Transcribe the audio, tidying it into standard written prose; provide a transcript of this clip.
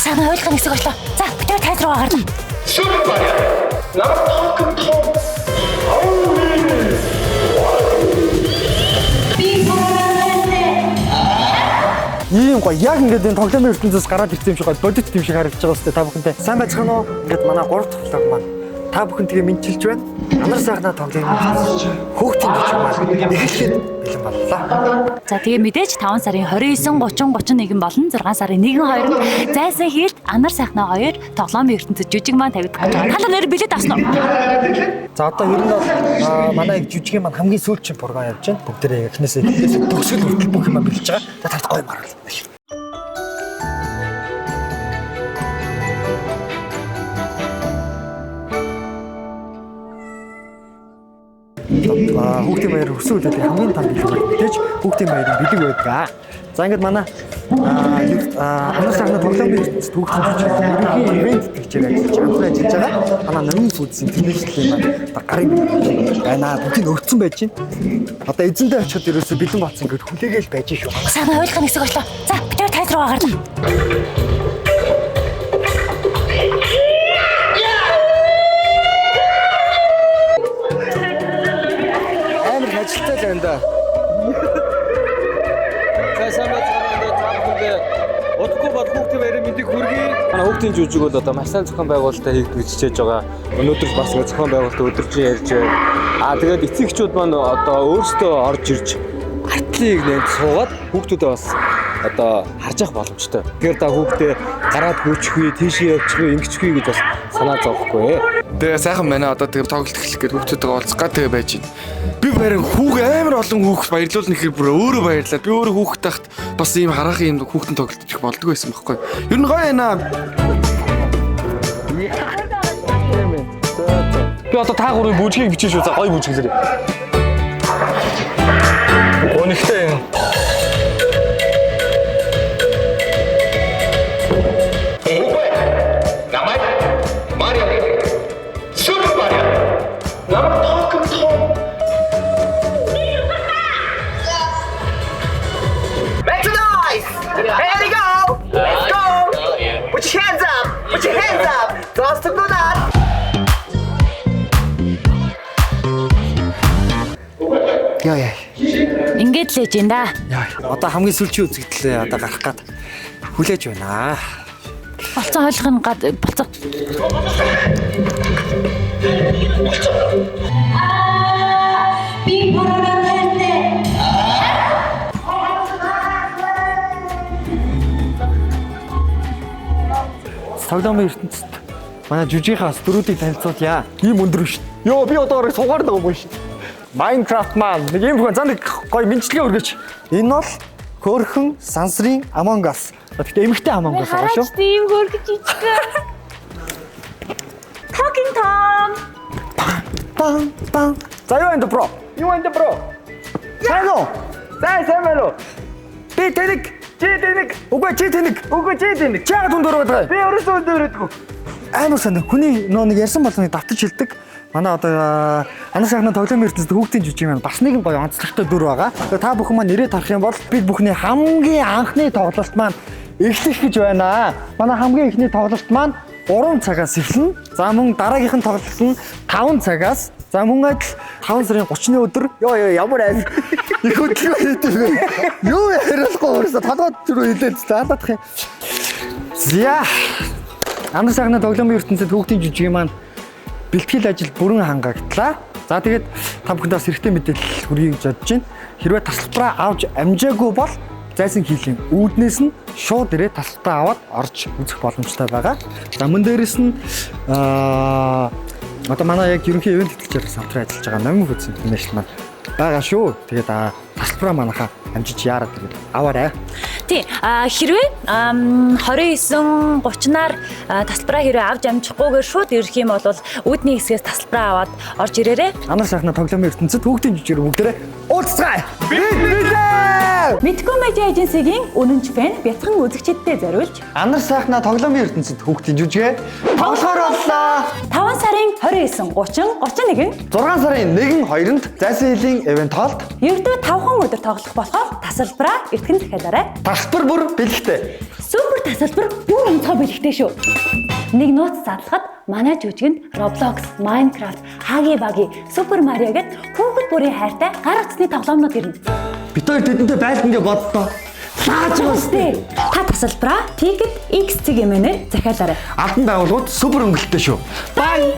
Санаа ойлгох хэсэг боллоо. За, битээ тайз руу гарна. Супер. Намайг тоог том. Ийм гоё яг ингээд энэ тоглоомын ертөнцөөс гараад ирсэн юм шиг гоё бодит юм шиг харагдаж байгаа үстэй та бүхэндээ. Сайн байцгаана уу? Ингээд манай 3 дахь влог маань та бүхэн тэгээ мэдчилж байна. Анар сайхнаа тоглоомын хөөгтийн гэж маань эхлэхэд бэлэн боллоо. За тэгээ мэдээж 5 сарын 29, 30, 31 болон 6 сарын 1, 2-нд зайсан хийлд Анар сайхнаа 2 тоглоомын ертөнцөд жижиг маань тавигдах гэж байна. Та нэр билет авсан уу? За одоо ер нь бол манай жижиг маань хамгийн сүүлчийн програм явж байна. Бүгдээрээ эхнээсээ төгсгөл хүртэл бүх юм бэлж байгаа. За тавт гоё маргал. Хүүхдийн баяр өссөн үедээ хамгийн том бэлэг байна. Тэгэж хүүхдийн баярын бэлэг байдаг. За ингээд манай Анар сайхнаа тоглоомын ертөнцид хүүхдийн жижиг ерөнхий ивент гэжээр ажиллаж байгаа. Манай номын фудс интернэшнл маань гарын байна. Бүгд өрцөн байж байна. Одоо эзэндээ очиход ерөөсөө бэлэн болсон ингээд хүлээгээл байж шүү. Санаа ойлгох хэсэг боллоо. За, битээ тайз руу гарна. Ажилтаа л энэ да. Сайн байцгаана та бүхэнд удахгүй бол хүүхдийн баярын мэндийг хүргэе. Манай хүүхдийн жүжиг бол одоо маш сайн зохион байгуулалтаа хийгдэж хичээж байгаа. Өнөөдөр бас зохион байгуулалтаа өдөржин ярьж байна. Тэгээд эцэг эхчүүд маань одоо өөрсдөө орж ирж артлыг нэмж суугаад хүүхдүүдэд бас одоо харж явах боломжтой. Тэгэхээр та хүүхдээ гараад гүйчихвээ, тийшээ явчихвээ, ингэчихвээ гэж бас санаа зовхгүй. Тэгээ сайхан байна. Одоо тэгээ тоглолт эхлэх гээд хүүхдүүдтэйгээ уулзах гад тэгээ байж байна. Би баяр хүүг амар олон хүүхд баярлуулна гэхээр бүр өөрөө баярлаа. Би өөрөө хүүхд тахт бас ийм хараахан юм хүүхдэн тоглолт их болдгоо байсан байхгүй. Ер нь гоё байна. Би одоо та гурийн бүжгийг бичиж шүү. За гоё бүжгэлээ. Өнөхтэй юм. Яа. Ингээд л ээж энэ да. Яа. Одоо хамгийн сүүлчийн үзэгдлээ одоо гарах гээд хүлээж байна. Болцоо ойлгох гад болцоо. Би бүрэлдэхүүнтэй. Тоглоомын ертөнцид манай жижигхаас дөрүүдийг танилцуулъя. Ийм өндөр биш. Йоо би одоо орой суугаар байгаа юм биш. Minecraft маань нэг юм хүн зан гоё мэдчилгээ өргөж. Энэ бол хөөрхөн сансрын Among Us. Гэхдээ эмэгтэй Among Us байгаа шүү. Тийм хөргөж ичгэ. Talking Tom. Бам. За юу энэ бро? Юу энэ бро? Сайн уу? Сайн мэло. Би тэнэг. Үгүй чи тэнэг. Чагаад хүнд өрөөд байгаа. Би өөрөөсөө хүнд өрөөдгөө. Амар сайн. Хүний нөө нэг ярьсан болгоныг давтаж хэлдэг. Манай одоо Анар сайхнаа тоглоомын ертөнцид хүүхдийн жижиг маань бас нэгэн гоё онцлогтой дүр байгаа. Тэгээ та бүхэн маань нэрээ тарах юм бол бид бүхний хамгийн анхны тоглолт маань эхлэх гэж байна. Манай хамгийн эхний тоглолт маань 3 цагаас эхэлнэ. За мөн дараагийнх нь тоглолт нь 5 цагаас. За мөн адил 5 сарын 30-ны өдөр ёо ямар аим их хөдөлгөөн хийдэг вэ? Юу ярихгүй өөрөөсөө толгойд зүрх хилээд таалах юм. За Анар сайхнаа тоглоомын ертөнцид хүүхдийн жижиг маань бэлтгэл ажил бүрэн хангагдлаа. За тэгээд та бүхэнд бас хэрэгтэй мэдээлэл хүргэе гэж бодож байна. Хэрвээ тасалбараа авч амжаагүй бол зайсан хийлийн үүднээс нь шууд ирээд тасалбараа аваад орж үзэх боломжтой байгаа. За мөн дээрэс нь одоо манай яг ерөнхий ивент тэтгэгчээр хамтран ажиллаж байгаа номын фудс интернэшнл маань байгаа шүү. Тэгээд тасалбараа манайхаа амжиж яарад тэгээд аваарай. Тий. Хэрвээ 29, 30-аар тасалбараа хэрвээ авч амжихгүйгээр шууд ирэх юм бол үүдний хэсгээс тасалбараа аваад орж ирээрэй. Анар сайхнаа тоглоомын ертөнцид хүүхдийн жижигэр бүгдээрээ уулзцай. Билээ. Мэдгүй медиа эженсигийн үнэнч фэн бяцхан үзэгчдэд зориулж Анар сайхна тоглоомын ертөнцид хүүхдийн жүжигээ тоглохоор боллоо. 5 сарын 29, 30, 31 6 сарын 1, 2-нд зайсан хилийн event холд ердөө 5 өдөр тоглох болохоор тасалбараа эртхэн захиалаарай. тасалбар бүр бэлэгтэй. Супер тасалбар бүр онцгой бэлэгтэй шүү. Нэг нууц задлахад манай жүжигэнд Roblox, Minecraft, Huggy Wuggy, Super Mario гэд хүүхэд бүрийн хайртай гар утасны тоглоомнууд ирнэ. Бид хоёр тэдэнтэй байлт ингээ боддоо. Лааж Үстэй. Та тасалбараа Ticket X-ийг эмээнээр захиалаарай. Албан байгууллагууд супер өнгөлттэй шүү. Бай.